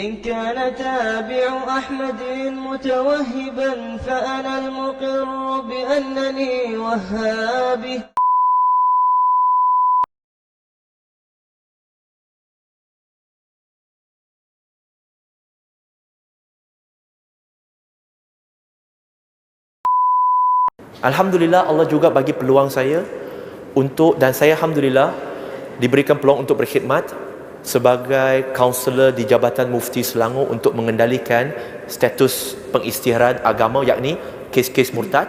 إن كان تابع أحمد متوهبا فأنا المقر بأنني وهابي. Alhamdulillah, Allah juga bagi peluang saya dan saya Alhamdulillah diberikan peluang untuk berkhidmat sebagai kaunselor di Jabatan Mufti Selangor untuk mengendalikan status pengisytiharan agama, yakni kes-kes murtad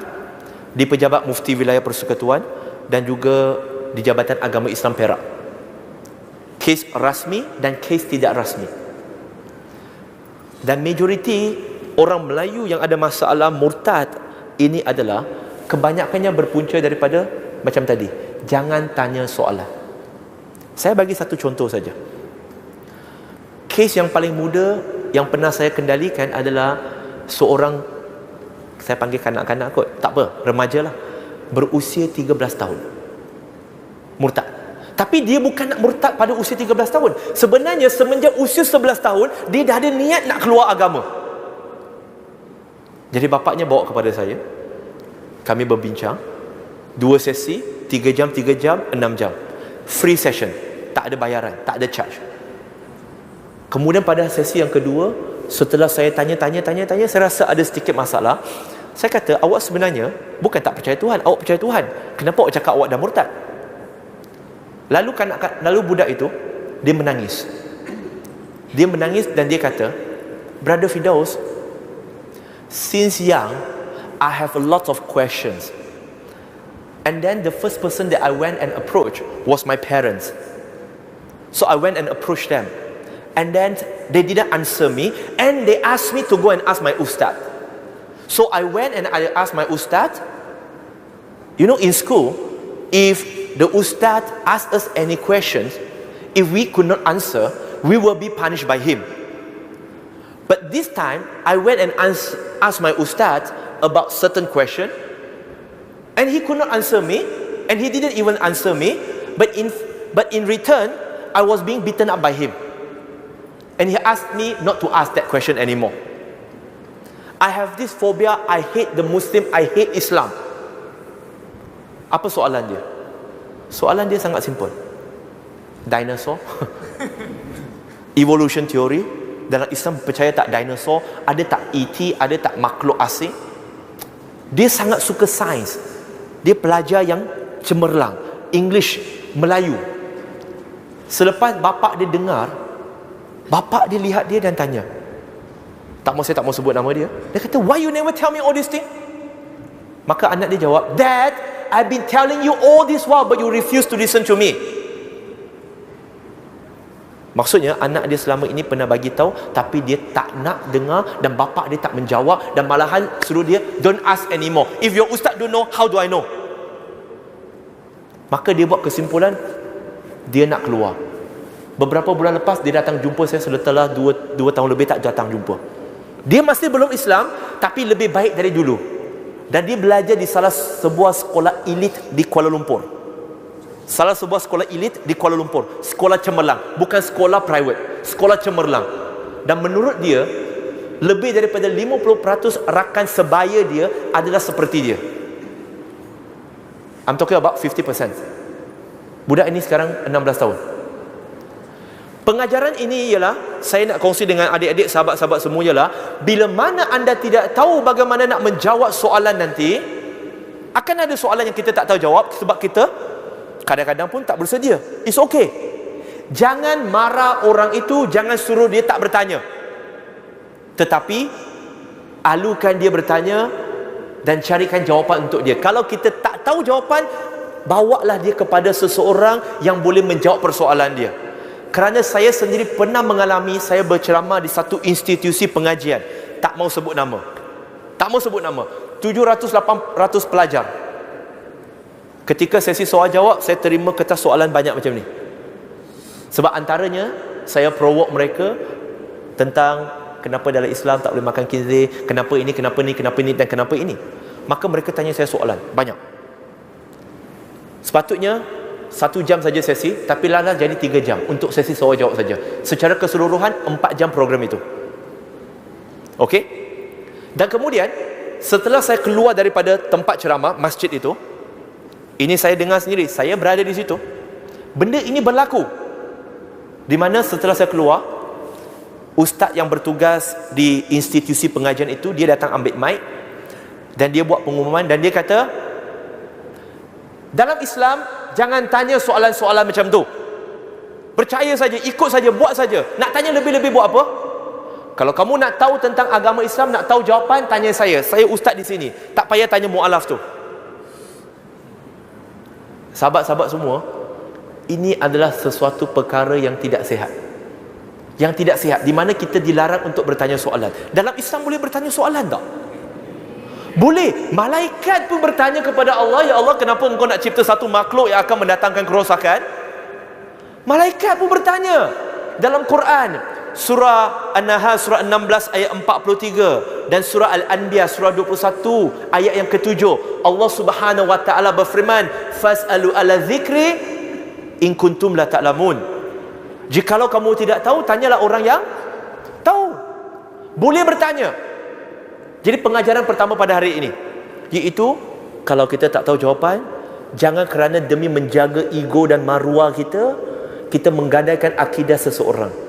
di Pejabat Mufti Wilayah Persekutuan dan juga di Jabatan Agama Islam Perak. Kes rasmi dan kes tidak rasmi. Dan majoriti orang Melayu yang ada masalah murtad ini adalah kebanyakannya berpunca daripada macam tadi, jangan tanya soalan. Saya bagi satu contoh saja. Kes yang paling muda yang pernah saya kendalikan adalah seorang, saya panggil kanak-kanak kot, tak apa, remaja lah, berusia 13 tahun, murtad. Tapi dia bukan nak murtad pada usia 13 tahun. Sebenarnya semenjak usia 11 tahun dia dah ada niat nak keluar agama. Jadi bapaknya bawa kepada saya, kami berbincang 2 sesi, 3 jam, 6 jam, free session, tak ada bayaran, tak ada charge. Kemudian pada sesi yang kedua, setelah saya tanya, saya rasa ada sedikit masalah. Saya kata, awak sebenarnya bukan tak percaya Tuhan, awak percaya Tuhan. Kenapa awak cakap awak dah murtad? Lalu budak itu dia menangis. Dia menangis dan dia kata, Brother Firdaus, since young I have a lot of questions. And then the first person that I went and approached was my parents. So I went and approached them. And then they didn't answer me. And they asked me to go and ask my ustad. So I went and I asked my ustad. You know, in school, if the ustad asked us any questions, if we could not answer, we will be punished by him. But this time, I went and asked my ustad about certain question, and he could not answer me, and he didn't even answer me, but in return I was being beaten up by him, and he asked me not to ask that question anymore. I have this phobia, I hate the Muslim, I hate Islam. Apa soalan dia? Soalan dia sangat simple. Dinosaur? Evolution theory? Dalam Islam percaya tak dinosaur? Ada tak ET? Ada tak makhluk asing? Dia sangat suka sains. Dia pelajar yang cemerlang, English, Melayu. Selepas bapak dia dengar, bapak dia lihat dia dan tanya, saya tak mau sebut nama dia. Dia kata, why you never tell me all this thing? Maka anak dia jawab, Dad, I've been telling you all this while, but you refuse to listen to me. Maksudnya anak dia selama ini pernah bagi tahu, tapi dia tak nak dengar, dan bapa dia tak menjawab, dan malahan suruh dia don't ask anymore. If your ustaz don't know, how do I know? Maka dia buat kesimpulan dia nak keluar. Beberapa bulan lepas dia datang jumpa saya, setelah 2 tahun lebih tak datang jumpa. Dia masih belum Islam, tapi lebih baik dari dulu. Dan dia belajar di salah sebuah sekolah elit di Kuala Lumpur. Salah sebuah sekolah elit di Kuala Lumpur, sekolah cemerlang, bukan sekolah private, sekolah cemerlang. Dan menurut dia, lebih daripada 50% rakan sebaya dia adalah seperti dia. I'm talking about 50%. Budak ini sekarang 16 tahun. Pengajaran ini ialah, saya nak kongsi dengan adik-adik, sahabat-sahabat semua, ialah bila mana anda tidak tahu bagaimana nak menjawab soalan nanti, akan ada soalan yang kita tak tahu jawab sebab kita kadang-kadang pun tak bersedia. It's okay. Jangan marah orang itu, jangan suruh dia tak bertanya. Tetapi alukan dia bertanya dan carikan jawapan untuk dia. Kalau kita tak tahu jawapan, bawalah dia kepada seseorang yang boleh menjawab persoalan dia. Kerana saya sendiri pernah mengalami, saya berceramah di satu institusi pengajian, tak mau sebut nama, 700-800 pelajar. Ketika sesi soal jawab, saya terima kertas soalan banyak macam ni. Sebab antaranya, saya provoke mereka tentang kenapa dalam Islam tak boleh makan khinzir, kenapa ini, kenapa ni, kenapa ini, dan kenapa ini. Maka mereka tanya saya soalan banyak. Sepatutnya 1 jam saja sesi, tapi lala jadi 3 jam untuk sesi soal jawab saja. Secara keseluruhan 4 jam program itu. Okey? Dan kemudian setelah saya keluar daripada tempat ceramah masjid itu, ini saya dengar sendiri, saya berada di situ. Benda ini berlaku. Di mana setelah saya keluar, ustaz yang bertugas di institusi pengajian itu, dia datang ambil mic dan dia buat pengumuman dan dia kata, dalam Islam jangan tanya soalan-soalan macam tu. Percaya saja, ikut saja, buat saja. Nak tanya lebih-lebih buat apa? Kalau kamu nak tahu tentang agama Islam, nak tahu jawapan, tanya saya. Saya ustaz di sini. Tak payah tanya mualaf tu. Sahabat-sahabat semua, ini adalah sesuatu perkara yang tidak sihat. Yang tidak sihat, di mana kita dilarang untuk bertanya soalan. Dalam Islam boleh bertanya soalan tak? Boleh. Malaikat pun bertanya kepada Allah, ya Allah, kenapa engkau nak cipta satu makhluk yang akan mendatangkan kerosakan? Malaikat pun bertanya. Dalam Quran, surah An-Nahl surah 16 ayat 43 dan surah Al-Anbiya surah 21 ayat yang ke-7, Allah Subhanahu wa taala berfirman, fas'alu ala dzikri in kuntum la ta'lamun. Jikalau kamu tidak tahu, tanyalah orang yang tahu. Boleh bertanya. Jadi pengajaran pertama pada hari ini, iaitu kalau kita tak tahu jawapan, jangan kerana demi menjaga ego dan maruah kita, kita menggadaikan akidah seseorang.